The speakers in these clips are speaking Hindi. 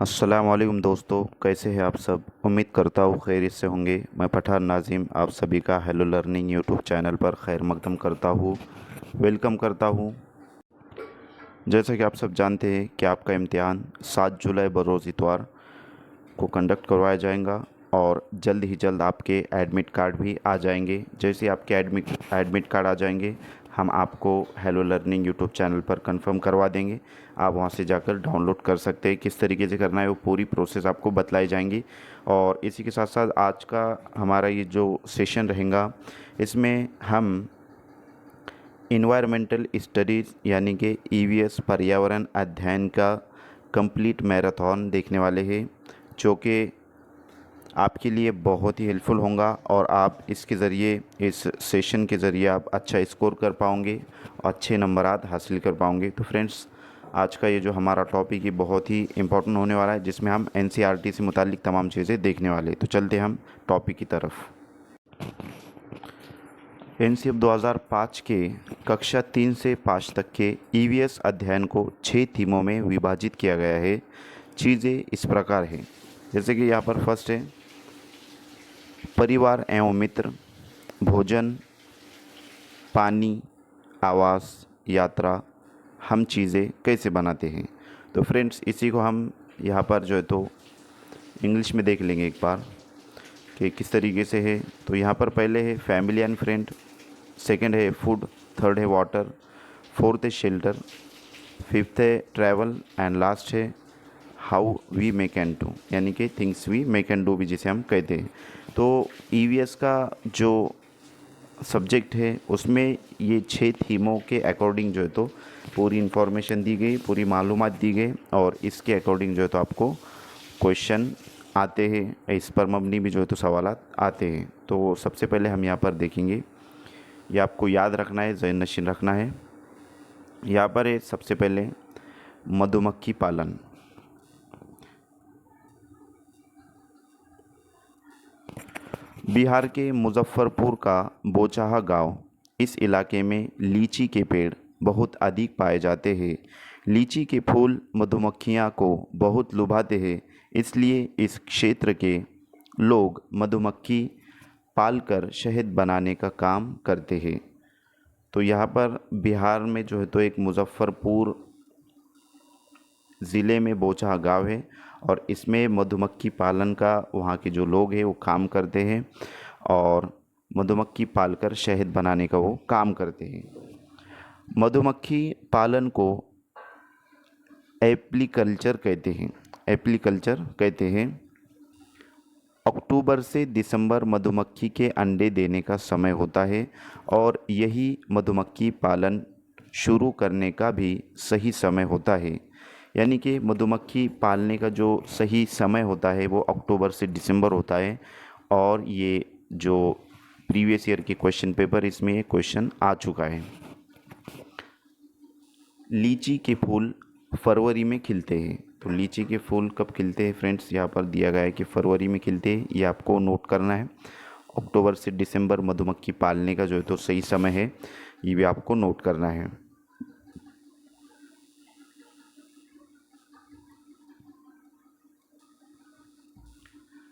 अस्सलामुअलैकुम दोस्तों, कैसे हैं आप सब। उम्मीद करता हूँ खैरियत से होंगे। मैं पठान नाज़िम आप सभी का हेलो लर्निंग यूट्यूब चैनल पर खैर मकदम करता हूँ, वेलकम करता हूँ। जैसा कि आप सब जानते हैं कि आपका इम्तिहान 7 जुलाई बरोज़ इतवार को कंडक्ट करवाया जाएगा और जल्द ही जल्द आपके एडमिट कार्ड भी आ जाएंगे। जैसे आपके एडमिट कार्ड आ जाएंगे, हम आपको हेलो लर्निंग यूट्यूब चैनल पर कंफर्म करवा देंगे। आप वहां से जाकर डाउनलोड कर सकते हैं। किस तरीके से करना है वो पूरी प्रोसेस आपको बतलाई जाएंगी। और इसी के साथ साथ आज का हमारा ये जो सेशन रहेगा, इसमें हम इन्वायरमेंटल स्टडीज़ यानी कि ईवीएस पर्यावरण अध्ययन का कंप्लीट मैराथन देखने वाले हैं, जो कि आपके लिए बहुत ही हेल्पफुल होगा और आप इसके ज़रिए, इस सेशन के ज़रिए आप अच्छा स्कोर कर पाओगे और अच्छे नंबरात हासिल कर पाओगे। तो फ्रेंड्स, आज का ये जो हमारा टॉपिक है बहुत ही इम्पोर्टेंट होने वाला है, जिसमें हम एनसीईआरटी से मुतालिक तमाम चीज़ें देखने वाले हैं। तो चलते हम टॉपिक की तरफ। एनसीएफ 2005 के कक्षा 3 से 5 तक के ईवीएस अध्ययन को 6 थीमों में विभाजित किया गया है। चीज़ें इस प्रकार हैं, जैसे कि यहाँ पर फर्स्ट है परिवार एवं मित्र, भोजन, पानी, आवास, यात्रा, हम चीज़ें कैसे बनाते हैं। तो फ्रेंड्स, इसी को हम यहाँ पर जो है तो इंग्लिश में देख लेंगे एक बार कि किस तरीके से है। तो यहाँ पर पहले है फैमिली एंड फ्रेंड, सेकंड है फूड, थर्ड है वाटर, फोर्थ है शेल्टर, फिफ्थ है ट्रैवल एंड लास्ट है how we may can do, यानी कि things we may can do भी जिसे हम कहते हैं। तो ईवीएस का जो सब्जेक्ट है उसमें ये 6 थीमों के अकॉर्डिंग जो है तो पूरी इन्फॉर्मेशन दी गई, पूरी मालूमात दी गई और इसके अकॉर्डिंग जो है तो आपको क्वेश्चन आते हैं, इस पर मबनी भी जो है तो सवालात आते हैं। तो सबसे पहले हम यहाँ पर देखेंगे, ये आपको याद रखना है, ज़हन नशीन रखना है। यहाँ पर है सबसे पहले मधुमक्खी पालन। बिहार के मुजफ्फरपुर का बोचाहा गांव, इस इलाके में लीची के पेड़ बहुत अधिक पाए जाते हैं। लीची के फूल मधुमक्खियां को बहुत लुभाते हैं, इसलिए इस क्षेत्र के लोग मधुमक्खी पालकर शहद बनाने का काम करते हैं। तो यहाँ पर बिहार में जो है तो एक मुजफ्फरपुर ज़िले में बोचाहा गांव है और इसमें मधुमक्खी पालन का वहाँ के जो लोग हैं वो काम करते हैं और मधुमक्खी पालकर शहद बनाने का वो काम करते हैं। मधुमक्खी पालन को एप्लीकल्चर कहते हैं। एप्लीकल्चर कहते हैं। अक्टूबर से दिसंबर मधुमक्खी के अंडे देने का समय होता है और यही मधुमक्खी पालन शुरू करने का भी सही समय होता है। यानी कि मधुमक्खी पालने का जो सही समय होता है वो अक्टूबर से दिसंबर होता है। और ये जो प्रीवियस ईयर के क्वेश्चन पेपर, इसमें ये क्वेश्चन आ चुका है। लीची के फूल फरवरी में खिलते हैं। तो लीची के फूल कब खिलते हैं फ्रेंड्स, यहाँ पर दिया गया है कि फरवरी में खिलते हैं, ये आपको नोट करना है। अक्टूबर से दिसंबर मधुमक्खी पालने का जो है तो सही समय है, ये भी आपको नोट करना है।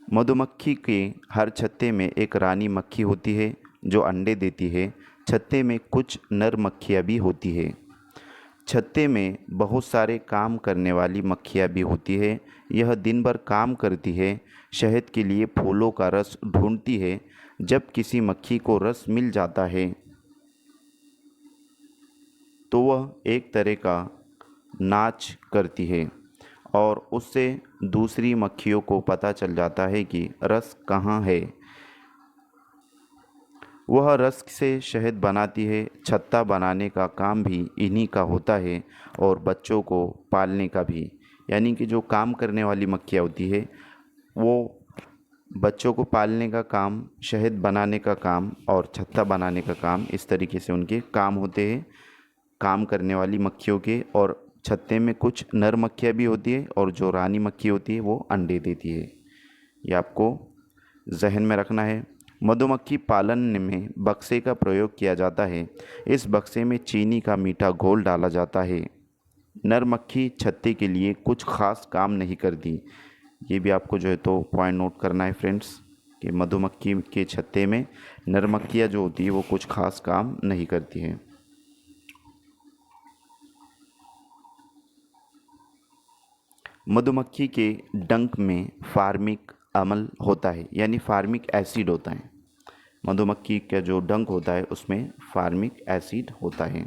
मधुमक्खी के हर छत्ते में एक रानी मक्खी होती है जो अंडे देती है। छत्ते में कुछ नर मक्खियाँ भी होती है। छत्ते में बहुत सारे काम करने वाली मक्खियाँ भी होती है। यह दिन भर काम करती है, शहद के लिए फूलों का रस ढूंढती है। जब किसी मक्खी को रस मिल जाता है तो वह एक तरह का नाच करती है और उससे दूसरी मक्खियों को पता चल जाता है कि रस कहाँ है। वह रस से शहद बनाती है। छत्ता बनाने का काम भी इन्हीं का होता है और बच्चों को पालने का भी। यानी कि जो काम करने वाली मक्खियाँ होती है वो बच्चों को पालने का काम, शहद बनाने का काम और छत्ता बनाने का काम, इस तरीके से उनके काम होते हैं काम करने वाली मक्खियों के। और छत्ते में कुछ नर मक्खियाँ भी होती है और जो रानी मक्खी होती है वो अंडे देती है। ये आपको जहन में रखना है। मधुमक्खी पालन में बक्से का प्रयोग किया जाता है। इस बक्से में चीनी का मीठा घोल डाला जाता है। नर मक्खी छत्ते के लिए कुछ खास काम नहीं करती। ये भी आपको जो है तो पॉइंट नोट करना है फ्रेंड्स कि मधुमक्खी के छत्ते में नर मक्खियाँ जो होती है वो कुछ खास काम नहीं करती हैं। मधुमक्खी के डंक में फार्मिक अम्ल होता है, यानी फार्मिक एसिड होता है। मधुमक्खी का जो डंक होता है उसमें फार्मिक एसिड होता है,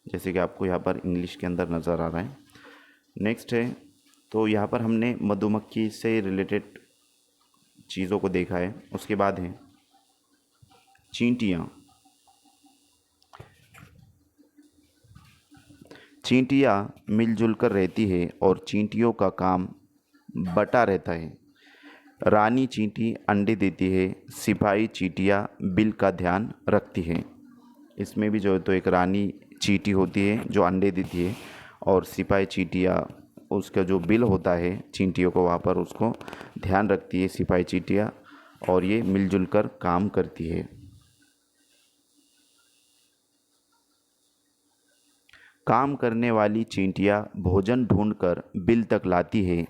जैसे कि आपको यहाँ पर इंग्लिश के अंदर नज़र आ रहा है। नेक्स्ट है, तो यहाँ पर हमने मधुमक्खी से रिलेटेड चीज़ों को देखा है। उसके बाद है चींटियाँ। चींटियाँ मिलजुल कर रहती है और चींटियों का काम बटा रहता है। रानी चींटी अंडे देती है, सिपाही चींटियाँ बिल का ध्यान रखती है। इसमें भी जो है तो एक रानी चींटी होती है जो अंडे देती है, और सिपाही चींटियाँ उसका जो बिल होता है चींटियों को वहाँ पर उसको ध्यान रखती है सिपाही चींटियाँ, और ये मिलजुल कर काम करती है। काम करने वाली चींटियाँ भोजन ढूंढकर बिल तक लाती है।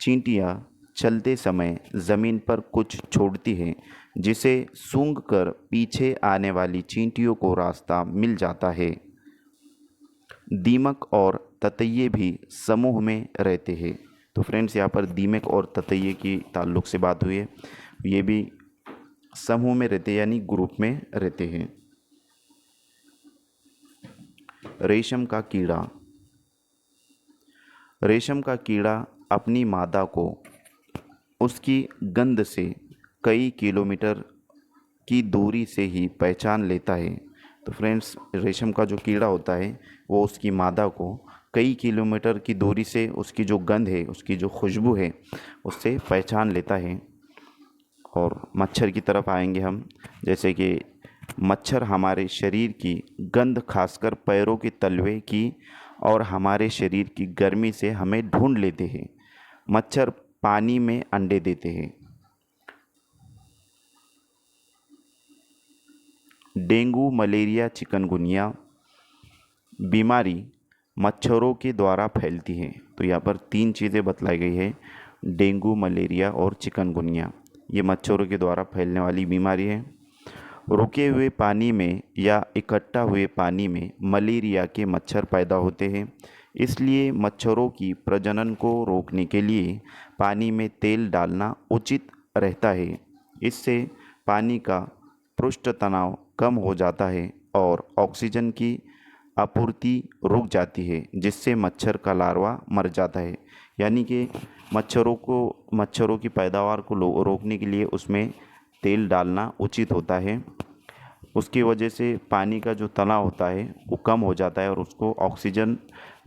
चींटियाँ चलते समय ज़मीन पर कुछ छोड़ती हैं, जिसे सूंघकर पीछे आने वाली चींटियों को रास्ता मिल जाता है। दीमक और ततैये भी समूह में रहते हैं। तो फ्रेंड्स, यहाँ पर दीमक और ततैये की ताल्लुक़ से बात हुई है। ये भी समूह में रहते हैं, यानी ग्रुप में रहते हैं। रेशम का कीड़ा। रेशम का कीड़ा अपनी मादा को उसकी गंध से कई किलोमीटर की दूरी से ही पहचान लेता है। तो फ्रेंड्स, रेशम का जो कीड़ा होता है वो उसकी मादा को कई किलोमीटर की दूरी से उसकी जो गंध है, उसकी जो खुशबू है, उससे पहचान लेता है। और मच्छर की तरफ आएंगे हम, जैसे कि मच्छर हमारे शरीर की गंध, खासकर पैरों के तलवे की, और हमारे शरीर की गर्मी से हमें ढूंढ लेते हैं। मच्छर पानी में अंडे देते हैं। डेंगू, मलेरिया, चिकनगुनिया बीमारी मच्छरों के द्वारा फैलती है। तो यहाँ पर 3 चीज़ें बतलाई गई है, डेंगू, मलेरिया और चिकनगुनिया। ये मच्छरों के द्वारा फैलने वाली बीमारी है। रुके हुए पानी में या इकट्ठा हुए पानी में मलेरिया के मच्छर पैदा होते हैं। इसलिए मच्छरों की प्रजनन को रोकने के लिए पानी में तेल डालना उचित रहता है। इससे पानी का पृष्ठ तनाव कम हो जाता है और ऑक्सीजन की आपूर्ति रुक जाती है, जिससे मच्छर का लार्वा मर जाता है। यानी कि मच्छरों की पैदावार को रोकने के लिए उसमें तेल डालना उचित होता है। उसकी वजह से पानी का जो तनाव होता है वो कम हो जाता है, और उसको ऑक्सीजन,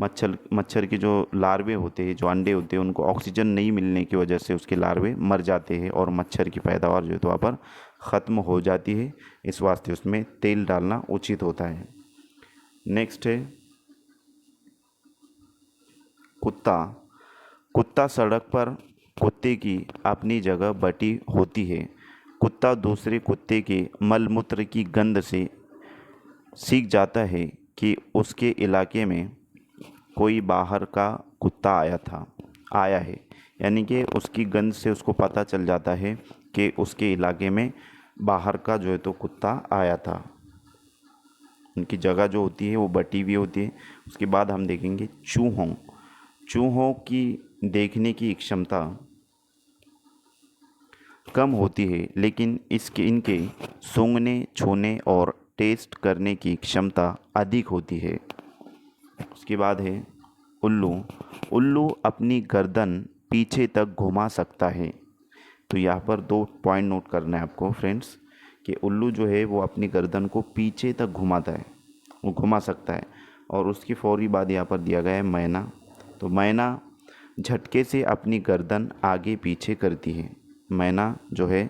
मच्छर के जो लार्वे होते हैं, जो अंडे होते हैं, उनको ऑक्सीजन नहीं मिलने की वजह से उसके लार्वे मर जाते हैं और मच्छर की पैदावार जो है तो वहाँ पर ख़त्म हो जाती है। इस वास्ते उसमें तेल डालना उचित होता है। नेक्स्ट है कुत्ता। कुत्ता सड़क पर कुत्ते की अपनी जगह बटी होती है। कुत्ता दूसरे कुत्ते के मलमूत्र की गंध से सीख जाता है कि उसके इलाके में कोई बाहर का कुत्ता आया है। यानी कि उसकी गंध से उसको पता चल जाता है कि उसके इलाके में बाहर का जो है तो कुत्ता आया था। उनकी जगह जो होती है वो बटी हुई होती है। उसके बाद हम देखेंगे चूहों की देखने की क्षमता कम होती है, लेकिन इनके सूंघने, छूने और टेस्ट करने की क्षमता अधिक होती है। उसके बाद है उल्लू अपनी गर्दन पीछे तक घुमा सकता है। तो यहाँ पर 2 पॉइंट नोट करना है आपको फ्रेंड्स, कि उल्लू जो है वो अपनी गर्दन को पीछे तक घुमाता है, वो घुमा सकता है। और उसकी फौरी बाद यहाँ पर दिया गया है मैना। तो मैना झटके से अपनी गर्दन आगे पीछे करती है। मैना जो है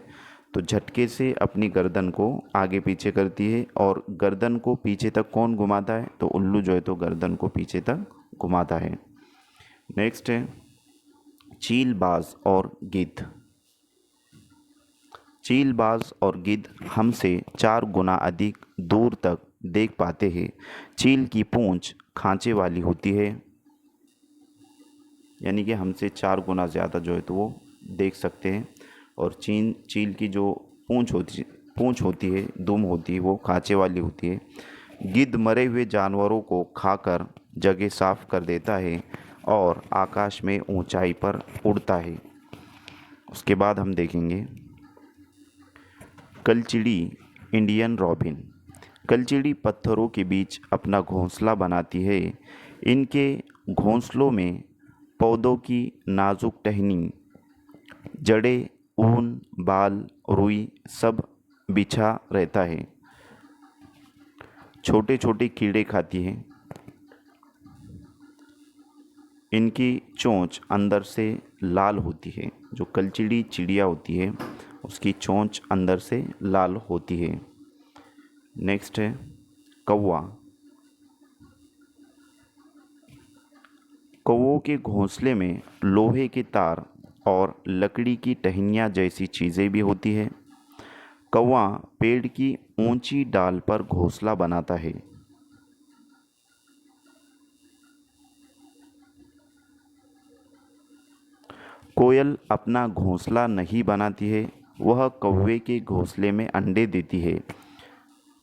तो झटके से अपनी गर्दन को आगे पीछे करती है, और गर्दन को पीछे तक कौन घुमाता है? तो उल्लू जो है तो गर्दन को पीछे तक घुमाता है। नेक्स्ट है चीलबाज और गिद्ध। चीलबाज और गिद्ध हमसे 4 गुना अधिक दूर तक देख पाते हैं। चील की पूंछ खांचे वाली होती है। यानी कि हमसे 4 गुना ज़्यादा जो है तो वो देख सकते हैं। और चील की जो पूँछ होती है, दुम होती है, वो खाँचे वाली होती है। गिद्ध मरे हुए जानवरों को खाकर जगह साफ कर देता है और आकाश में ऊंचाई पर उड़ता है। उसके बाद हम देखेंगे कलचिड़ी, इंडियन रॉबिन। कलचिड़ी पत्थरों के बीच अपना घोंसला बनाती है। इनके घोंसलों में पौधों की नाजुक टहनी, जड़ें, ऊन, बाल, रुई सब बिछा रहता है। छोटे छोटे कीड़े खाती है। इनकी चोंच अंदर से लाल होती है। जो कलचिड़ी चिड़िया होती है उसकी चोंच अंदर से लाल होती है। नेक्स्ट है कौवा। कौवों के घोंसले में लोहे के तार और लकड़ी की टहनियाँ जैसी चीज़ें भी होती है। कौवा पेड़ की ऊंची डाल पर घोंसला बनाता है। कोयल अपना घोंसला नहीं बनाती है, वह कौवे के घोंसले में अंडे देती है।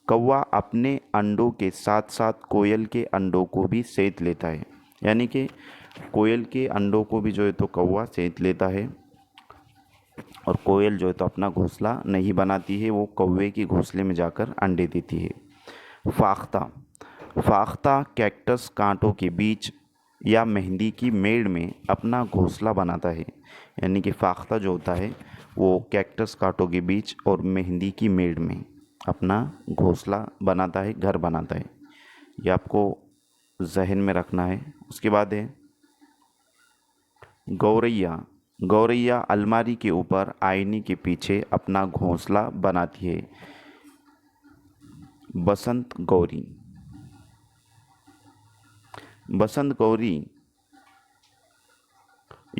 कौवा अपने अंडों के साथ साथ कोयल के अंडों को भी सेंध लेता है। यानी कि कोयल के अंडों को भी जो है तो कौवा सेंध लेता है। और कोयल जो है तो अपना घोंसला नहीं बनाती है, वो कौवे के घोंसले में जाकर अंडे देती है। फाख्ता। फाख्ता कैक्टस कांटों के बीच या मेहंदी की मेड़ में अपना घोंसला बनाता है। यानी कि फाख्ता जो होता है वो कैक्टस कांटों के बीच और मेहंदी की मेड़ में अपना घोंसला बनाता है, घर बनाता है। ये आपको जहन में रखना है। उसके बाद है गौरैया। गौरैया अलमारी के ऊपर आईने के पीछे अपना घोंसला बनाती है। बसंत गौरी। बसंत गौरी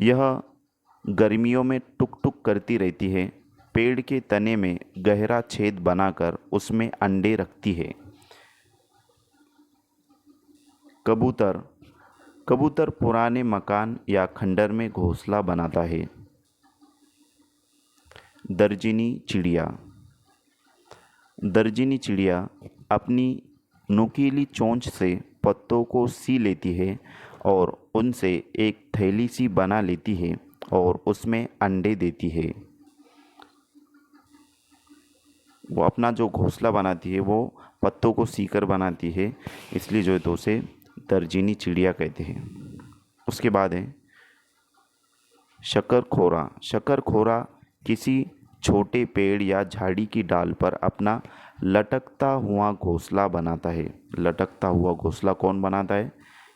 यह गर्मियों में टुक टुक करती रहती है। पेड़ के तने में गहरा छेद बनाकर उसमें अंडे रखती है। कबूतर। कबूतर पुराने मकान या खंडर में घोंसला बनाता है। दर्जिनी चिड़िया। दर्जिनी चिड़िया अपनी नुकीली चोंच से पत्तों को सी लेती है और उनसे एक थैली सी बना लेती है और उसमें अंडे देती है। वो अपना जो घोंसला बनाती है वो पत्तों को सीकर बनाती है, इसलिए जो है तो उसे दर्जिनी चिड़िया कहते हैं। उसके बाद है शकरखोरा। शकरखोरा किसी छोटे पेड़ या झाड़ी की डाल पर अपना लटकता हुआ घोंसला बनाता है। लटकता हुआ घोंसला कौन बनाता है?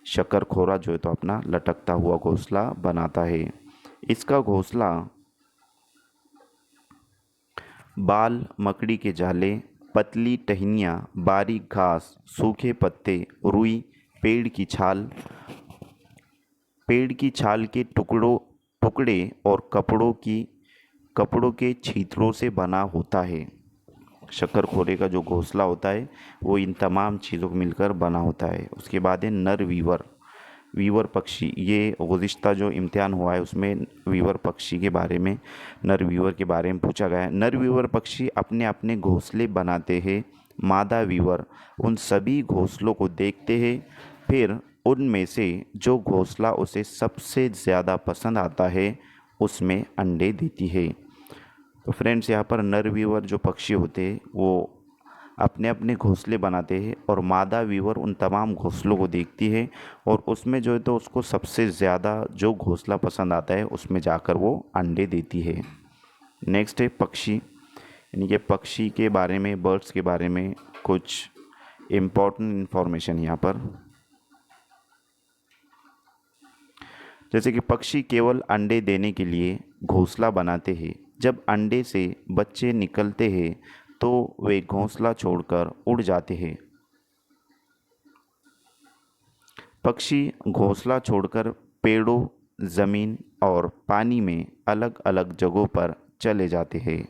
शकरखोरा जो है तो अपना लटकता हुआ घोंसला बनाता है। इसका घोंसला बाल, मकड़ी के जाले, पतली टहनियाँ, बारीक घास, सूखे पत्ते, रुई, पेड़ की छाल के टुकड़े और कपड़ों के छींतरों से बना होता है। शकरखोरे का जो घोंसला होता है वो इन तमाम चीज़ों को मिलकर बना होता है। उसके बाद है नर वीवर। वीवर पक्षी, ये गुज़िश्ता जो इम्तिहान हुआ है उसमें वीवर पक्षी के बारे में, नर वीवर के बारे में पूछा गया है। नर वीवर पक्षी अपने अपने घोंसले बनाते हैं। मादा वीवर उन सभी घोंसलों को देखते हैं, फिर उनमें से जो घोंसला उसे सबसे ज़्यादा पसंद आता है उसमें अंडे देती है। तो फ्रेंड्स, यहाँ पर नर वीवर जो पक्षी होते हैं वो अपने अपने घोंसले बनाते हैं और मादा वीवर उन तमाम घोंसलों को देखती है और उसमें जो है तो उसको सबसे ज़्यादा जो घोंसला पसंद आता है उसमें जाकर वो अंडे देती है। नेक्स्ट है पक्षी। यानी कि पक्षी के बारे में, बर्ड्स के बारे में कुछ इम्पोर्टेंट इन्फॉर्मेशन यहाँ पर। जैसे कि पक्षी केवल अंडे देने के लिए घोंसला बनाते हैं। जब अंडे से बच्चे निकलते हैं तो वे घोंसला छोड़कर उड़ जाते हैं। पक्षी घोंसला छोड़कर पेड़ों, ज़मीन और पानी में अलग अलग जगहों पर चले जाते हैं।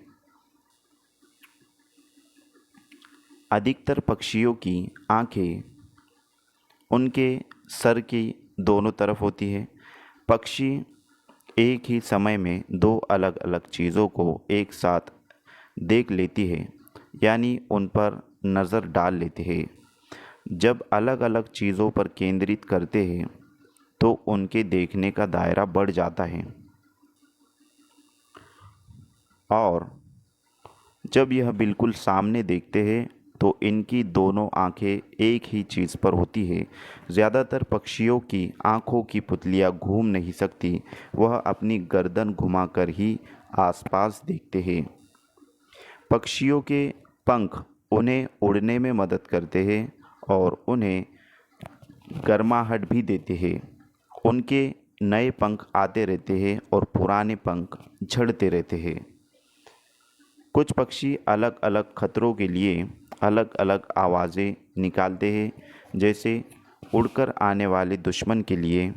अधिकतर पक्षियों की आँखें उनके सर की दोनों तरफ होती है। पक्षी एक ही समय में दो अलग अलग चीज़ों को एक साथ देख लेती है, यानी उन पर नज़र डाल लेते हैं। जब अलग अलग चीज़ों पर केंद्रित करते हैं तो उनके देखने का दायरा बढ़ जाता है, और जब यह बिल्कुल सामने देखते हैं तो इनकी दोनों आंखें एक ही चीज़ पर होती है। ज़्यादातर पक्षियों की आंखों की पुतलियाँ घूम नहीं सकती, वह अपनी गर्दन घुमाकर ही आसपास देखते हैं। पक्षियों के पंख उन्हें उड़ने में मदद करते हैं और उन्हें गर्माहट भी देते हैं। उनके नए पंख आते रहते हैं और पुराने पंख झड़ते रहते हैं। कुछ पक्षी अलग अलग खतरों के लिए अलग अलग आवाज़ें निकालते हैं, जैसे उड़कर आने वाले दुश्मन के लिए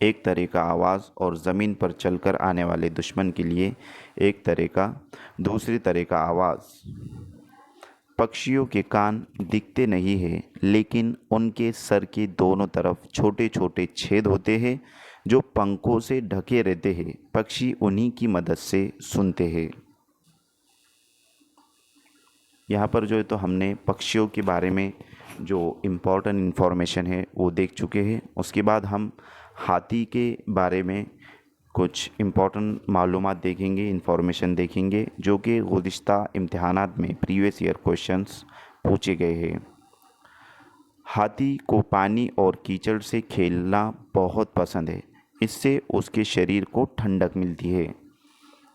एक तरह का आवाज़ और ज़मीन पर चलकर आने वाले दुश्मन के लिए एक तरह का दूसरी तरह का आवाज़। पक्षियों के कान दिखते नहीं हैं, लेकिन उनके सर के दोनों तरफ छोटे छोटे छेद होते हैं जो पंखों से ढके रहते हैं। पक्षी उन्हीं की मदद से सुनते हैं। यहाँ पर जो है तो हमने पक्षियों के बारे में जो इम्पोर्टेंट इन्फॉर्मेशन है वो देख चुके हैं। उसके बाद हम हाथी के बारे में कुछ इम्पोर्टेंट मालूमात देखेंगे, इन्फॉर्मेशन देखेंगे, जो कि गुज़िश्ता इम्तिहानात में प्रीवियस ईयर क्वेश्चंस पूछे गए हैं। हाथी को पानी और कीचड़ से खेलना बहुत पसंद है, इससे उसके शरीर को ठंडक मिलती है।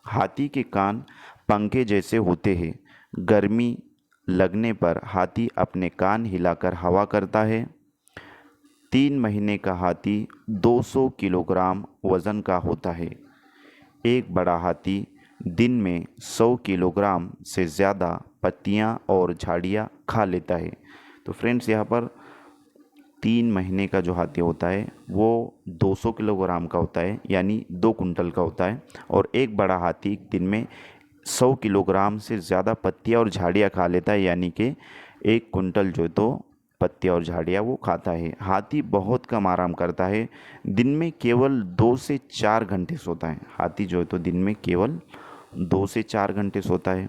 हाथी के कान पंखे जैसे होते हैं। गर्मी लगने पर हाथी अपने कान हिलाकर हवा करता है। 3 महीने का हाथी 200 किलोग्राम वज़न का होता है। एक बड़ा हाथी दिन में 100 किलोग्राम से ज़्यादा पत्तियां और झाड़ियां खा लेता है। तो फ्रेंड्स, यहाँ पर 3 महीने का जो हाथी होता है वो 200 किलोग्राम का होता है, यानी 2 कुंटल का होता है। और एक बड़ा हाथी दिन में 100 किलोग्राम से ज़्यादा पत्तियाँ और झाड़ियाँ खा लेता है, यानी कि 1 कुंटल जो है तो पत्तियाँ और झाड़ियाँ वो खाता है। हाथी बहुत कम आराम करता है, दिन में केवल 2 से 4 घंटे सोता है। हाथी जो है तो दिन में केवल 2 से 4 घंटे सोता है।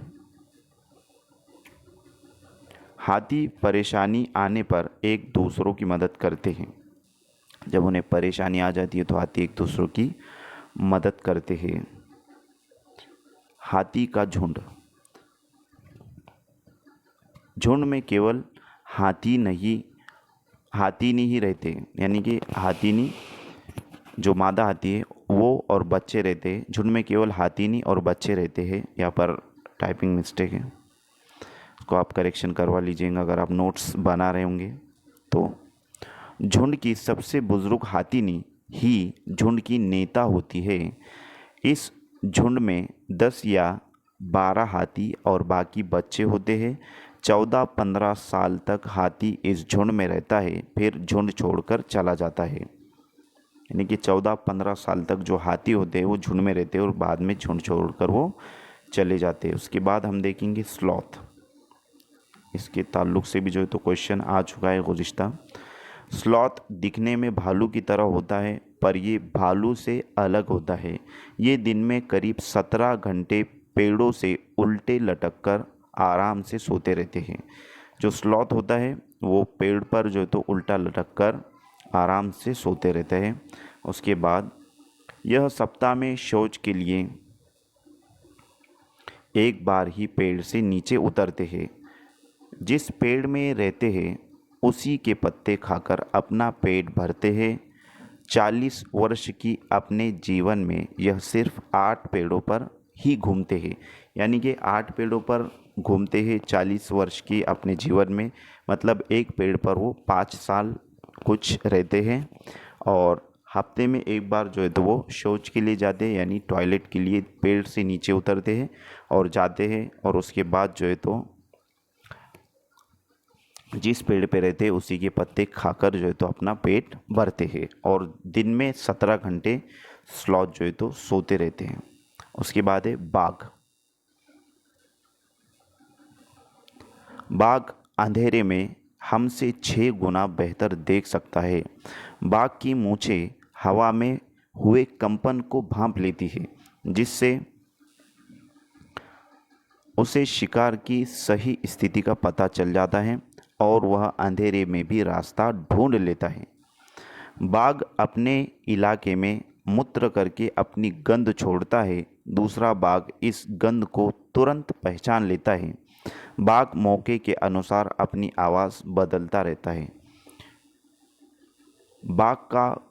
हाथी परेशानी आने पर एक दूसरों की मदद करते हैं। जब उन्हें परेशानी आ जाती है तो हाथी एक दूसरों की मदद करते हैं। हाथी का झुंड। झुंड में केवल हाथी नहीं ही रहते, यानी कि हाथीनी जो मादा हाथी है वो और बच्चे रहते हैं। झुंड में केवल हाथीनी और बच्चे रहते हैं। यहाँ पर टाइपिंग मिस्टेक है, उसको आप करेक्शन करवा लीजिएगा अगर आप नोट्स बना रहे होंगे तो। झुंड की सबसे बुजुर्ग हाथीनी ही झुंड की नेता होती है। इस झुंड में 10 या 12 हाथी और बाकी बच्चे होते हैं। 14-15 साल तक हाथी इस झुंड में रहता है, फिर झुंड छोड़कर चला जाता है। यानी कि 14-15 साल तक जो हाथी होते हैं वो झुंड में रहते हैं और बाद में झुंड छोड़कर वो चले जाते हैं। उसके बाद हम देखेंगे स्लॉथ। इसके ताल्लुक से भी जो है तो क्वेश्चन आ चुका है गुज़िश्ता। स्लॉथ दिखने में भालू की तरह होता है, पर ये भालू से अलग होता है। ये दिन में करीब 17 घंटे पेड़ों से उल्टे लटक कर आराम से सोते रहते हैं। जो स्लॉथ होता है वो पेड़ पर जो है तो उल्टा लटक कर आराम से सोते रहते हैं। उसके बाद यह सप्ताह में शौच के लिए एक बार ही पेड़ से नीचे उतरते हैं। जिस पेड़ में रहते हैं उसी के पत्ते खाकर अपना पेट भरते हैं। 40 वर्ष की अपने जीवन में यह सिर्फ 8 पेड़ों पर ही घूमते हैं, यानी कि 8 पेड़ों पर घूमते हैं 40 वर्ष की अपने जीवन में। मतलब एक पेड़ पर वो 5 साल कुछ रहते हैं। और हफ्ते में एक बार जो है तो वो शौच के लिए जाते हैं, यानी टॉयलेट के लिए पेड़ से नीचे उतरते हैं और जाते हैं। और उसके बाद जो है तो जिस पेड़ पे रहते हैं उसी के पत्ते खाकर जो है तो अपना पेट भरते हैं। और दिन में 17 घंटे स्लॉथ जो है तो सोते रहते हैं। उसके बाद है बाघ। बाघ अंधेरे में हमसे 6 गुना बेहतर देख सकता है। बाघ की मूंछें हवा में हुए कंपन को भांप लेती है, जिससे उसे शिकार की सही स्थिति का पता चल जाता है और वह अंधेरे में भी रास्ता ढूंढ लेता है। बाघ अपने इलाके में मूत्र करके अपनी गंध छोड़ता है। दूसरा बाघ इस गंध को तुरंत पहचान लेता है। बाघ मौके के अनुसार अपनी आवाज़ बदलता रहता है। बाघ का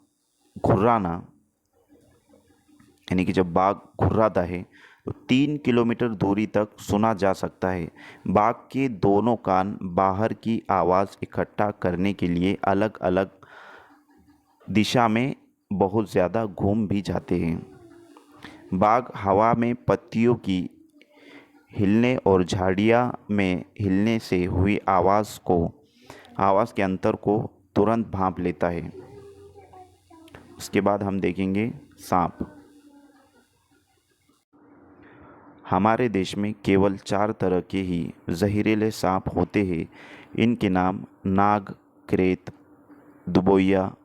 घुर्राना, यानी कि जब बाघ घुर्राता है तो 3 किलोमीटर दूरी तक सुना जा सकता है। बाघ के दोनों कान बाहर की आवाज़ इकट्ठा करने के लिए अलग अलग दिशा में बहुत ज़्यादा घूम भी जाते हैं। बाघ हवा में पत्तियों की हिलने और झाड़ियाँ में हिलने से हुई आवाज़ के अंतर को तुरंत भांप लेता है। उसके बाद हम देखेंगे सांप। हमारे देश में केवल 4 तरह के ही जहरीले सांप होते हैं। इनके नाम नाग, क्रेत, दुबोया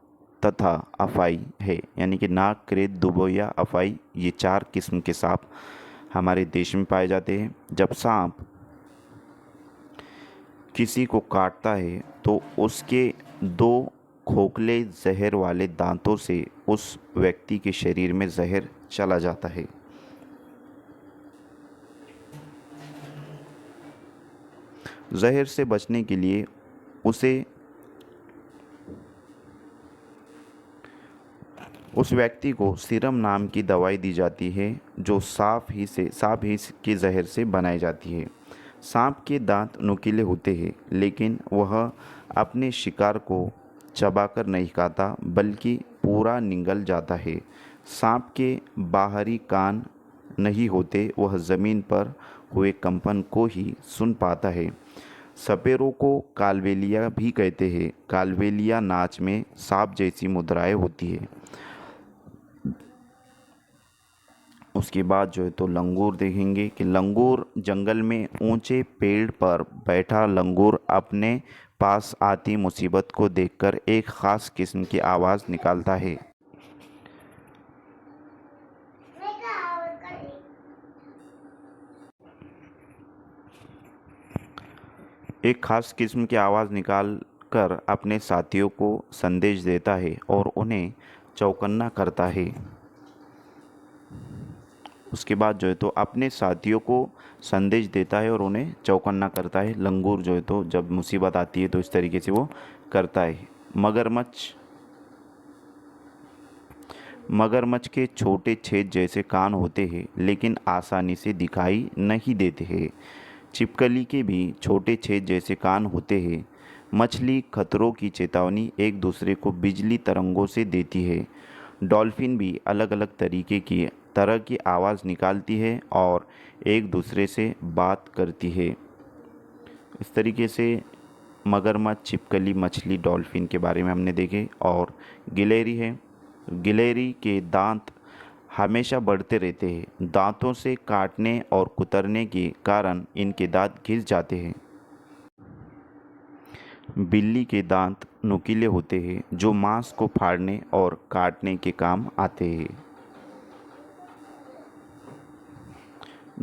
तथा अफाई है। यानी कि नाग, क्रेत, दुबोया, अफाई, ये 4 किस्म के सांप हमारे देश में पाए जाते हैं। जब सांप किसी को काटता है तो उसके 2 खोखले जहर वाले दांतों से उस व्यक्ति के शरीर में जहर चला जाता है। जहर से बचने के लिए उस व्यक्ति को सीरम नाम की दवाई दी जाती है, जो सांप ही के जहर से बनाई जाती है। सांप के दांत नुकीले होते हैं, लेकिन वह अपने शिकार को चबाकर नहीं खाता, बल्कि पूरा निगल जाता है। सांप के बाहरी कान नहीं होते, वह ज़मीन पर हुए कंपन को ही सुन पाता है। सपेरों को कालबेलिया भी कहते हैं। कालबेलिया नाच में सांप जैसी मुद्राएं होती है। उसके बाद जो है तो लंगूर देखेंगे कि लंगूर जंगल में ऊंचे पेड़ पर बैठा लंगूर अपने पास आती मुसीबत को देखकर एक ख़ास किस्म की आवाज़ निकालता है। एक ख़ास किस्म की आवाज़ निकाल कर अपने साथियों को संदेश देता है और उन्हें चौकन्ना करता है। उसके बाद जो है तो अपने साथियों को संदेश देता है और उन्हें चौकन्ना करता है। लंगूर जो है तो जब मुसीबत आती है तो इस तरीके से वो करता है। मगरमच्छ के छोटे छेद जैसे कान होते हैं, लेकिन आसानी से दिखाई नहीं देते हैं। छिपकली के भी छोटे छेद जैसे कान होते हैं। मछली खतरों की चेतावनी एक दूसरे को बिजली तरंगों से देती है। डॉल्फिन भी अलग अलग तरह की आवाज़ निकालती है और एक दूसरे से बात करती है। इस तरीके से मगरमच्छ, छिपकली, मछली, डॉल्फिन के बारे में हमने देखे। और गिलहरी है। गिलहरी के दांत हमेशा बढ़ते रहते हैं। दांतों से काटने और कुतरने के कारण इनके दांत घिस जाते हैं। बिल्ली के दांत नुकीले होते हैं, जो मांस को फाड़ने और काटने के काम आते हैं।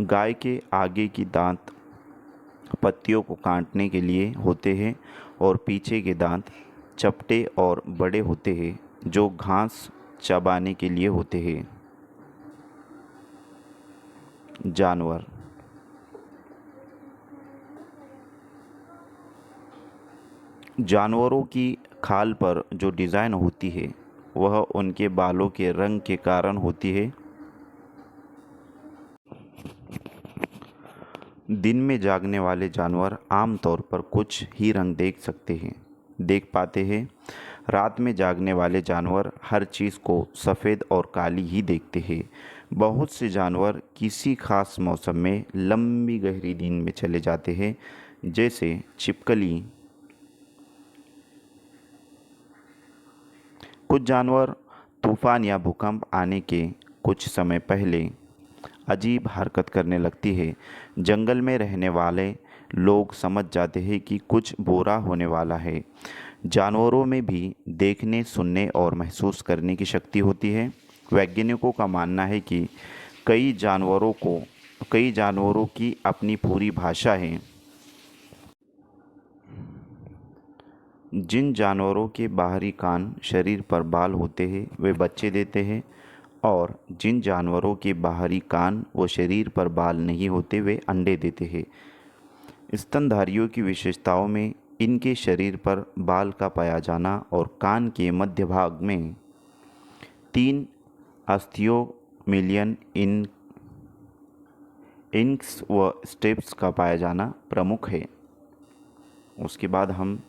गाय के आगे की दांत पत्तियों को काटने के लिए होते हैं और पीछे के दांत चपटे और बड़े होते हैं, जो घास चबाने के लिए होते हैं। जानवरों की खाल पर जो डिज़ाइन होती है वह उनके बालों के रंग के कारण होती है। दिन में जागने वाले जानवर आमतौर पर कुछ ही रंग देख पाते हैं। रात में जागने वाले जानवर हर चीज़ को सफ़ेद और काली ही देखते हैं। बहुत से जानवर किसी खास मौसम में लंबी गहरी नींद में चले जाते हैं, जैसे छिपकली। कुछ जानवर तूफान या भूकंप आने के कुछ समय पहले अजीब हरकत करने लगती है। जंगल में रहने वाले लोग समझ जाते हैं कि कुछ बुरा होने वाला है। जानवरों में भी देखने, सुनने और महसूस करने की शक्ति होती है। वैज्ञानिकों का मानना है कि कई जानवरों की अपनी पूरी भाषा है। जिन जानवरों के बाहरी कान शरीर पर बाल होते हैं वे बच्चे देते हैं, और जिन जानवरों के बाहरी कान व शरीर पर बाल नहीं होते वे अंडे देते हैं। स्तनधारियों की विशेषताओं में इनके शरीर पर बाल का पाया जाना और कान के मध्य भाग में 3 अस्थियों मिलियन इंक्स व स्टेप्स का पाया जाना प्रमुख है। उसके बाद हम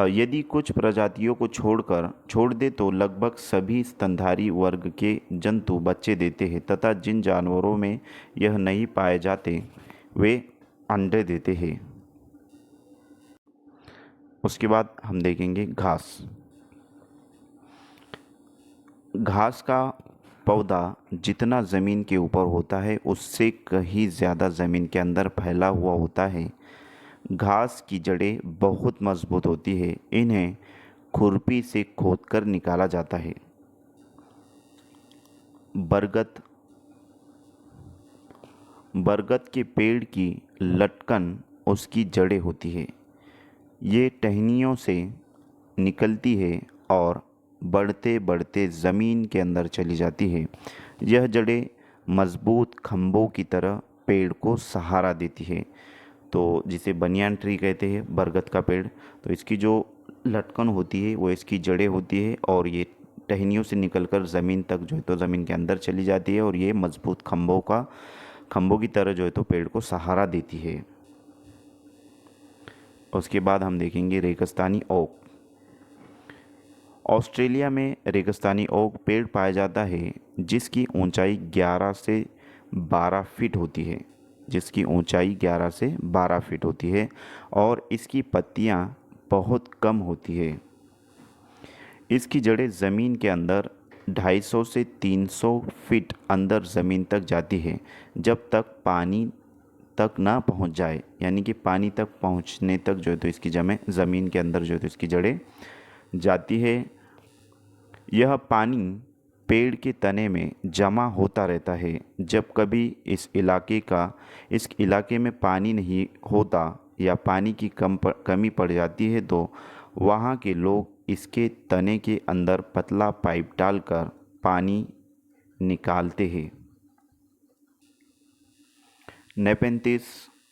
यदि कुछ प्रजातियों को छोड़ दे तो लगभग सभी स्तनधारी वर्ग के जंतु बच्चे देते हैं, तथा जिन जानवरों में यह नहीं पाए जाते वे अंडे देते हैं। उसके बाद हम देखेंगे घास। घास का पौधा जितना ज़मीन के ऊपर होता है उससे कहीं ज़्यादा ज़मीन के अंदर फैला हुआ होता है। घास की जड़ें बहुत मजबूत होती है, इन्हें खुरपी से खोदकर निकाला जाता है। बरगद के पेड़ की लटकन उसकी जड़ें होती है। ये टहनियों से निकलती है और बढ़ते बढ़ते ज़मीन के अंदर चली जाती है। यह जड़ें मजबूत खंभों की तरह पेड़ को सहारा देती है। तो जिसे बनियान ट्री कहते हैं, बरगद का पेड़, तो इसकी जो लटकन होती है वो इसकी जड़ें होती है और ये टहनियों से निकलकर ज़मीन तक जो है तो ज़मीन के अंदर चली जाती है और ये मजबूत खंभों की तरह जो है तो पेड़ को सहारा देती है। उसके बाद हम देखेंगे रेगिस्तानी ओक। ऑस्ट्रेलिया में रेगिस्तानी ओक पेड़ पाया जाता है जिसकी ऊंचाई 11 से 12 फीट होती है और इसकी पत्तियां बहुत कम होती है। इसकी जड़ें ज़मीन के अंदर 250 से 300 फीट अंदर ज़मीन तक जाती है जब तक पानी तक ना पहुंच जाए, यानी कि पानी तक पहुंचने तक जो है तो इसकी ज़मीन के अंदर जो है तो इसकी जड़ें जाती है। यह पानी पेड़ के तने में जमा होता रहता है। जब कभी इस इलाके में पानी नहीं होता या पानी की कमी पड़ जाती है तो वहाँ के लोग इसके तने के अंदर पतला पाइप डालकर पानी निकालते हैं।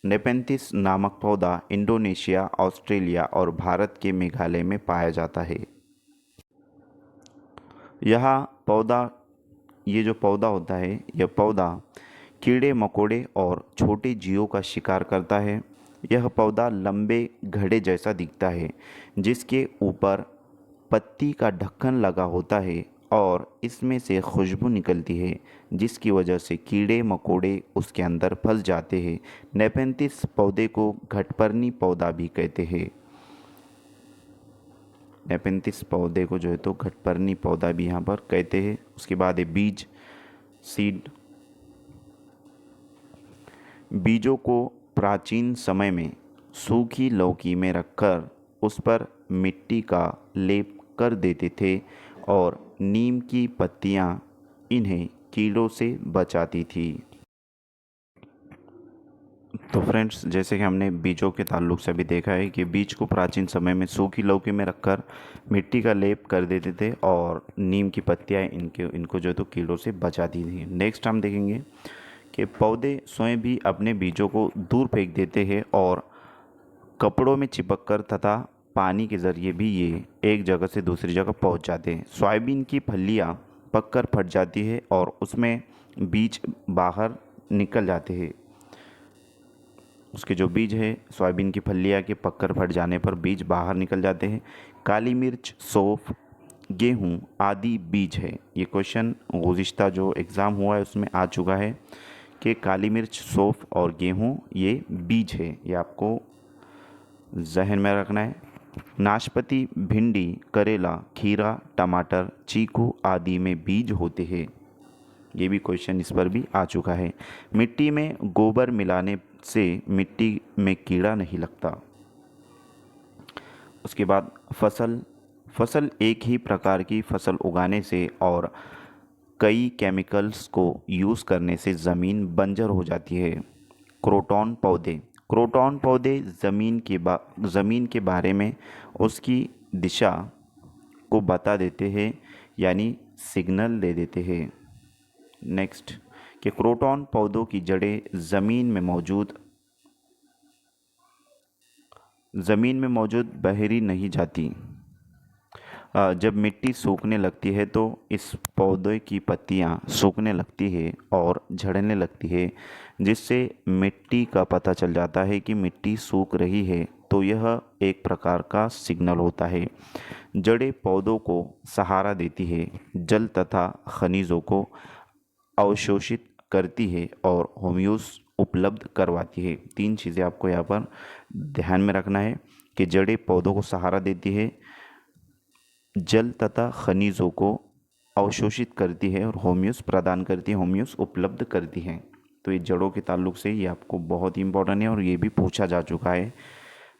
नेपेंथिस नामक पौधा इंडोनेशिया, ऑस्ट्रेलिया और भारत के मेघालय में पाया जाता है। ये जो पौधा होता है, यह पौधा कीड़े मकोड़े और छोटे जीवों का शिकार करता है। यह पौधा लंबे घड़े जैसा दिखता है जिसके ऊपर पत्ती का ढक्कन लगा होता है और इसमें से खुशबू निकलती है जिसकी वजह से कीड़े मकोड़े उसके अंदर फंस जाते हैं। नेपेंथिस पौधे को घटपर्णी पौधा भी कहते हैं। नेपेंथिस पौधे को जो है तो घटपर्णी पौधा भी यहाँ पर कहते हैं। उसके बाद है बीज, सीड। बीजों को प्राचीन समय में सूखी लौकी में रखकर उस पर मिट्टी का लेप कर देते थे और नीम की पत्तियाँ इन्हें कीड़ों से बचाती थी। तो फ्रेंड्स, जैसे कि हमने बीजों के ताल्लुक से भी देखा है कि बीज को प्राचीन समय में सूखी लौकी में रखकर मिट्टी का लेप कर देते थे और नीम की पत्तियाँ इनको जो तो कीड़ों से बचाती थी। नेक्स्ट हम देखेंगे कि पौधे स्वयं भी अपने बीजों को दूर फेंक देते हैं और कपड़ों में चिपक कर तथा पानी के ज़रिए भी ये एक जगह से दूसरी जगह पहुंच जाते हैं। सोयाबीन की फलियां पककर फट जाती है और उसमें बीज बाहर निकल जाते हैं। उसके जो बीज है, सोयाबीन की फलियां के पककर फट जाने पर बीज बाहर निकल जाते हैं। काली मिर्च, सौंफ, गेहूँ आदि बीज है। ये क्वेश्चन गुज़िश्ता जो एग्ज़ाम हुआ है उसमें आ चुका है कि काली मिर्च, सौंफ और गेहूँ ये बीज है। ये आपको जहन में रखना है। नाशपाती, भिंडी, करेला, खीरा, टमाटर, चीकू आदि में बीज होते हैं। ये भी क्वेश्चन इस पर भी आ चुका है। मिट्टी में गोबर मिलाने से मिट्टी में कीड़ा नहीं लगता। उसके बाद फसल, फसल एक ही प्रकार की फसल उगाने से और कई केमिकल्स को यूज़ करने से ज़मीन बंजर हो जाती है। क्रोटॉन पौधे, क्रोटॉन पौधे ज़मीन के बारे में उसकी दिशा को बता देते हैं, यानी सिग्नल दे देते हैं। नेक्स्ट, कि क्रोटॉन पौधों की जड़ें ज़मीन में मौजूद बहरी नहीं जाती। जब मिट्टी सूखने लगती है तो इस पौधे की पत्तियां सूखने लगती है और झड़ने लगती है, जिससे मिट्टी का पता चल जाता है कि मिट्टी सूख रही है। तो यह एक प्रकार का सिग्नल होता है। जड़ें पौधों को सहारा देती है, जल तथा खनिजों को अवशोषित करती है और ह्यूमस उपलब्ध करवाती है। तीन चीज़ें आपको यहाँ पर ध्यान में रखना है कि जड़ें पौधों को सहारा देती है, जल तथा खनिजों को अवशोषित करती है और ह्यूमस प्रदान करती है, ह्यूमस उपलब्ध करती है। तो ये जड़ों के ताल्लुक से ये आपको बहुत ही इंपॉर्टेंट है और ये भी पूछा जा चुका है।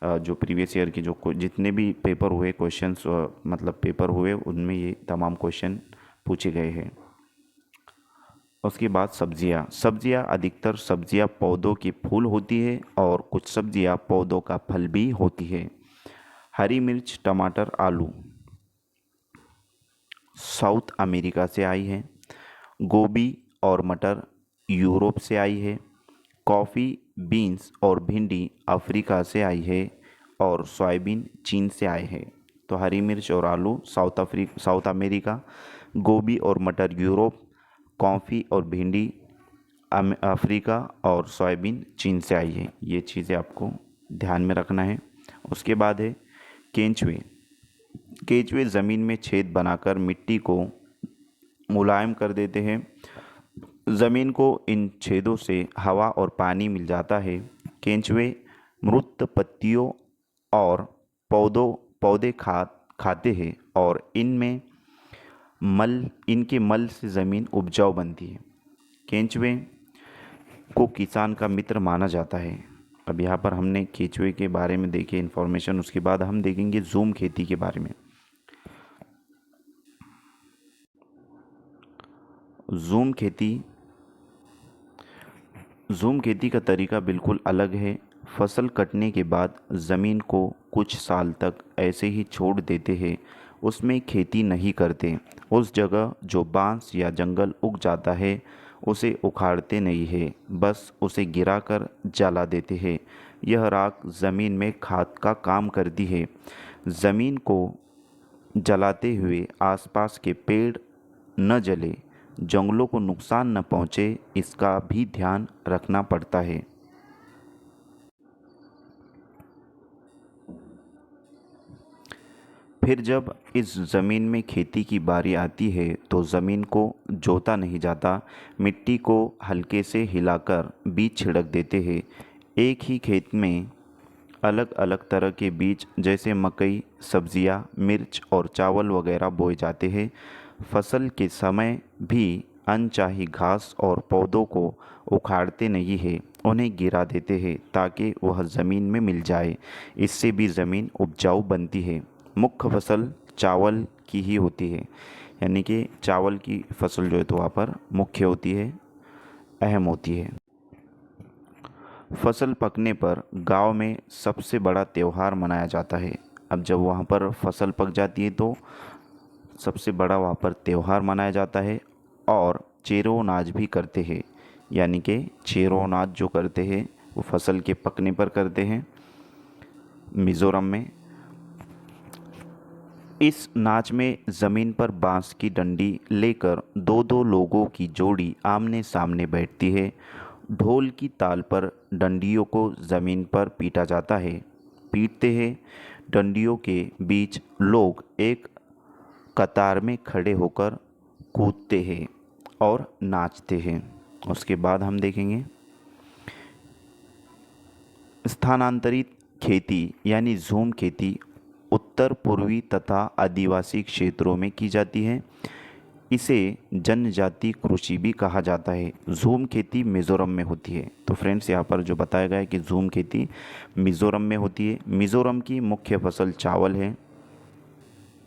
जो प्रीवियस ईयर के जितने भी पेपर हुए क्वेश्चंस, मतलब पेपर हुए, उनमें ये तमाम क्वेश्चन पूछे गए हैं। उसके बाद सब्जियां, अधिकतर सब्जियां पौधों की फूल होती है और कुछ सब्जियां पौधों का फल भी होती है। हरी मिर्च, टमाटर, आलू साउथ अमेरिका से आई है। गोभी और मटर यूरोप से आई है। कॉफ़ी, बीन्स और भिंडी अफ्रीका से आई है और सोयाबीन चीन से आए हैं। तो हरी मिर्च और आलू साउथ अमेरिका, गोभी और मटर यूरोप, कॉफ़ी और भिंडी अफ्रीका और सोयाबीन चीन से आई है। ये चीज़ें आपको ध्यान में रखना है। उसके बाद है केंचुए। केंचुए ज़मीन में छेद बनाकर मिट्टी को मुलायम कर देते हैं। ज़मीन को इन छेदों से हवा और पानी मिल जाता है। केंचुए मृत पत्तियों और पौधे खाते हैं और इनके मल से ज़मीन उपजाऊ बनती है। केंचुए को किसान का मित्र माना जाता है। अब यहाँ पर हमने केंचुए के बारे में देखी इन्फॉर्मेशन। उसके बाद हम देखेंगे जूम खेती के बारे में। जूम खेती का तरीका बिल्कुल अलग है। फसल कटने के बाद ज़मीन को कुछ साल तक ऐसे ही छोड़ देते हैं, उसमें खेती नहीं करते। उस जगह जो बांस या जंगल उग जाता है उसे उखाड़ते नहीं है, बस उसे गिराकर जला देते हैं। यह राख ज़मीन में खाद का काम करती है। ज़मीन को जलाते हुए आसपास के पेड़ न जले, जंगलों को नुकसान न पहुँचे, इसका भी ध्यान रखना पड़ता है। फिर जब इस ज़मीन में खेती की बारी आती है तो ज़मीन को जोता नहीं जाता, मिट्टी को हल्के से हिलाकर बीज छिड़क देते हैं। एक ही खेत में अलग अलग तरह के बीज जैसे मकई, सब्जियां, मिर्च और चावल वगैरह बोए जाते हैं। फसल के समय भी अनचाही घास और पौधों को उखाड़ते नहीं हैं, उन्हें गिरा देते हैं ताकि वह ज़मीन में मिल जाए। इससे भी ज़मीन उपजाऊ बनती है। मुख्य फसल चावल की ही होती है, यानी कि चावल की फसल जो है तो वहाँ पर मुख्य होती है, अहम होती है। फसल पकने पर गांव में सबसे बड़ा त्यौहार मनाया जाता है। अब जब वहाँ पर फसल पक जाती है तो सबसे बड़ा वहाँ पर त्यौहार मनाया जाता है और चेरो नाच भी करते हैं, यानी कि चेरो नाच जो करते हैं वो फसल के पकने पर करते हैं मिज़ोरम में। इस नाच में ज़मीन पर बांस की डंडी लेकर दो दो लोगों की जोड़ी आमने सामने बैठती है। ढोल की ताल पर डंडियों को ज़मीन पर पीटा जाता है। पीटते हैं डंडियों के बीच लोग एक कतार में खड़े होकर कूदते हैं और नाचते हैं। उसके बाद हम देखेंगे स्थानांतरित खेती यानी झूम खेती उत्तर पूर्वी तथा आदिवासी क्षेत्रों में की जाती है। इसे जनजाति कृषि भी कहा जाता है। झूम खेती मिज़ोरम में होती है। तो फ्रेंड्स यहाँ पर जो बताया गया है कि झूम खेती मिज़ोरम में होती है। मिज़ोरम की मुख्य फसल चावल है,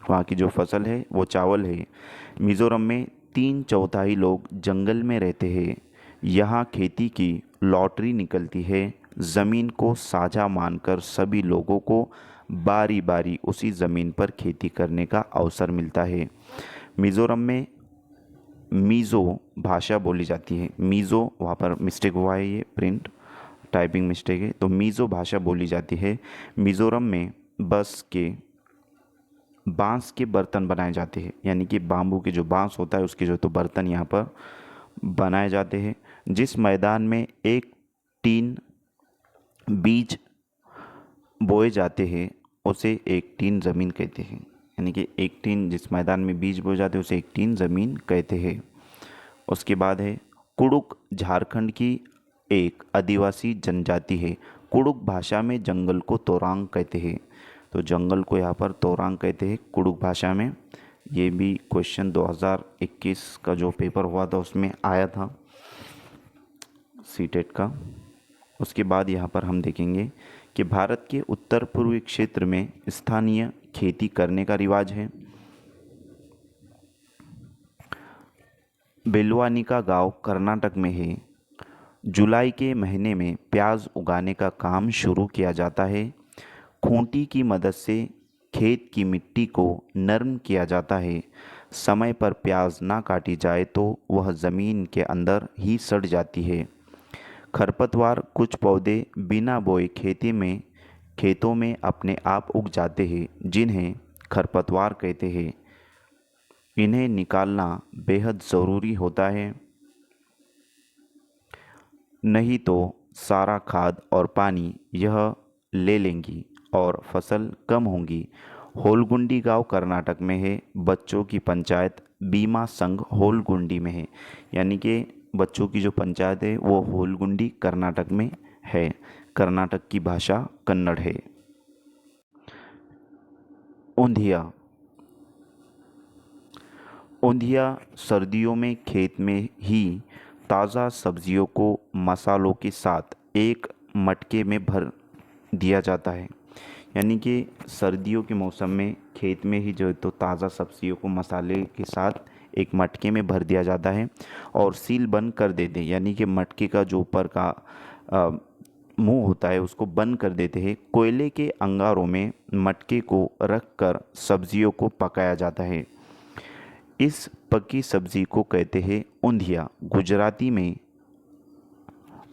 वहाँ की जो फसल है वो चावल है। मिज़ोरम में 3/4 लोग जंगल में रहते हैं। यहाँ खेती की लॉटरी निकलती है। ज़मीन को साझा मानकर सभी लोगों को बारी बारी उसी ज़मीन पर खेती करने का अवसर मिलता है। मिज़ोरम में मीज़ो भाषा बोली जाती है। मीज़ो, वहाँ पर मिस्टेक हुआ है, ये प्रिंट टाइपिंग मिस्टेक है। तो मीज़ो भाषा बोली जाती है। मिज़ोरम में बांस के बर्तन बनाए जाते हैं, यानी कि बाम्बू के जो बांस होता है उसके जो तो बर्तन यहाँ पर बनाए जाते हैं। जिस मैदान में एक टीन बीज बोए जाते हैं उसे एक टीन ज़मीन कहते हैं, यानी कि एक टीन, जिस मैदान में बीज बोए जाते हैं उसे एक टीन ज़मीन कहते हैं। उसके बाद है कुड़ुक, झारखंड की एक आदिवासी जनजाति है। कुड़ुक भाषा में जंगल को तोरांग कहते हैं। तो जंगल को यहाँ पर तोरांग कहते हैं कुड़ुक भाषा में। ये भी क्वेश्चन 2021 का जो पेपर हुआ था उसमें आया था, सीटेट का। उसके बाद यहाँ पर हम देखेंगे कि भारत के उत्तर पूर्वी क्षेत्र में स्थानीय खेती करने का रिवाज है। बेलवानिका गांव कर्नाटक में है। जुलाई के महीने में प्याज उगाने का काम शुरू किया जाता है। खूंटी की मदद से खेत की मिट्टी को नरम किया जाता है। समय पर प्याज ना काटी जाए तो वह ज़मीन के अंदर ही सड़ जाती है। खरपतवार कुछ पौधे बिना बोए खेतों में अपने आप उग जाते हैं, जिन्हें खरपतवार कहते हैं। इन्हें निकालना बेहद ज़रूरी होता है, नहीं तो सारा खाद और पानी यह ले लेंगी और फसल कम होंगी। होलगुंडी गांव कर्नाटक में है। बच्चों की पंचायत बीमा संघ होलगुंडी में है, यानी कि बच्चों की जो पंचायत है वो होलगुंडी कर्नाटक में है। कर्नाटक की भाषा कन्नड़ है। ऊंधिया। ऊंधिया सर्दियों में खेत में ही ताज़ा सब्जियों को मसालों के साथ एक मटके में भर दिया जाता है, यानी कि सर्दियों के मौसम में खेत में ही जो है तो ताज़ा सब्जियों को मसाले के साथ एक मटके में भर दिया जाता है और सील बंद कर देते हैं, यानी कि मटके का जो ऊपर का मुंह होता है उसको बंद कर देते हैं। कोयले के अंगारों में मटके को रखकर सब्जियों को पकाया जाता है। इस पकी सब्जी को कहते हैं ऊंधिया। गुजराती में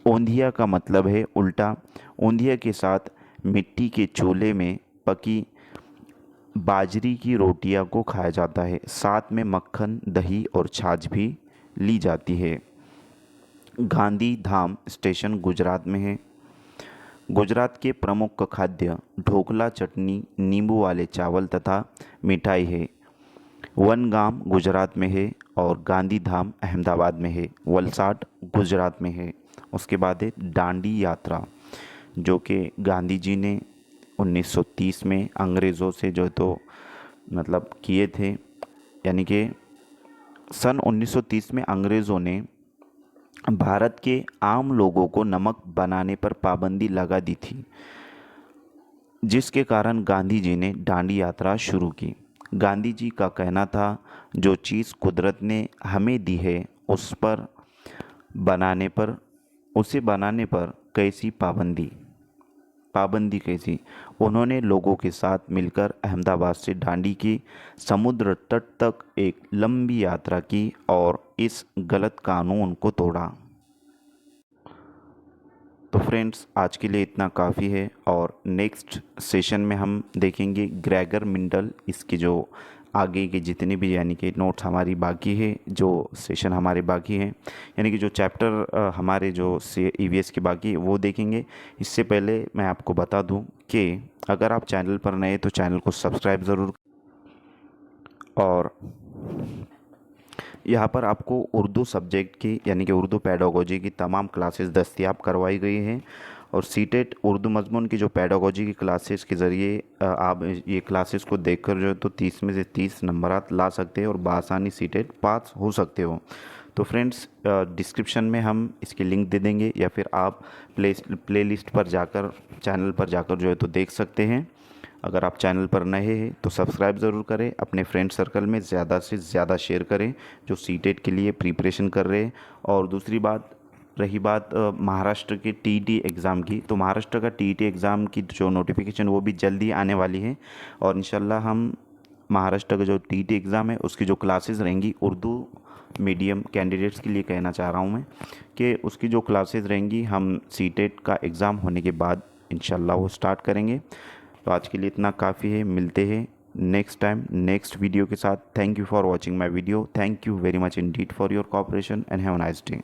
ऊंधिया का मतलब है उल्टा। ऊंधिया के साथ मिट्टी के चूल्हे में पकी बाजरी की रोटियां को खाया जाता है। साथ में मक्खन, दही और छाछ भी ली जाती है। गांधी धाम स्टेशन गुजरात में है। गुजरात के प्रमुख खाद्य ढोकला, चटनी, नींबू वाले चावल तथा मिठाई है। वनगाम गुजरात में है और गांधी धाम अहमदाबाद में है। वलसाड गुजरात में है। उसके बाद है दांडी यात्रा, जो कि गांधी जी ने 1930 में अंग्रेज़ों से जो तो मतलब किए थे, यानी कि सन 1930 में अंग्रेज़ों ने भारत के आम लोगों को नमक बनाने पर पाबंदी लगा दी थी, जिसके कारण गांधी जी ने दांडी यात्रा शुरू की। गांधी जी का कहना था, जो चीज़ कुदरत ने हमें दी है उसे बनाने पर कैसी पाबंदी कैसी। उन्होंने लोगों के साथ मिलकर अहमदाबाद से दांडी की समुद्र तट तक एक लंबी यात्रा की और इस गलत कानून को तोड़ा। तो फ्रेंड्स, आज के लिए इतना काफ़ी है और नेक्स्ट सेशन में हम देखेंगे ग्रेगर मेंडल। इसके जो आगे के जितने भी यानी कि नोट्स हमारी बाकी है, जो सेशन हमारे बाकी हैं, यानी कि जो चैप्टर हमारे जो ईवीएस के बाकी है वो देखेंगे। इससे पहले मैं आपको बता दूं कि अगर आप चैनल पर नए तो चैनल को सब्सक्राइब ज़रूर, और यहाँ पर आपको उर्दू सब्जेक्ट की यानी कि उर्दू पेडागोजी की तमाम क्लासेस दस्तयाब करवाई गई हैं और सीटेट उर्दू मज़मून की जो पेडागोजी की क्लासेस के ज़रिए आप ये क्लासेस को देखकर जो है तो 30 में से 30 नंबरात ला सकते हैं और बआसानी सीटेट पास हो सकते हो। तो फ्रेंड्स डिस्क्रिप्शन में हम इसकी लिंक दे देंगे, या फिर आप प्लेलिस्ट पर जाकर, चैनल पर जाकर जो है तो देख सकते हैं। अगर आप चैनल पर नए हैं तो सब्सक्राइब ज़रूर करें, अपने फ्रेंड सर्कल में ज़्यादा से ज़्यादा शेयर करें जो सीटेट के लिए प्रिपरेशन कर रहे हैं। और दूसरी बात, रही बात महाराष्ट्र के टीईटी एग्ज़ाम की, तो महाराष्ट्र का टीईटी एग्ज़ाम की जो नोटिफिकेशन वो भी जल्दी आने वाली है। और इंशाल्लाह हम महाराष्ट्र का जो टीईटी एग्ज़ाम है उसकी जो क्लासेस रहेंगी, उर्दू मीडियम कैंडिडेट्स के लिए कहना चाह रहा हूँ मैं, कि उसकी जो क्लासेस रहेंगी हम सीटेट का एग्ज़ाम होने के बाद इंशाल्लाह वो स्टार्ट करेंगे। तो आज के लिए इतना काफ़ी है, मिलते हैं नेक्स्ट टाइम नेक्स्ट वीडियो के साथ। Thank you for watching my video, thank you very much Indeed for your cooperation and have a nice day.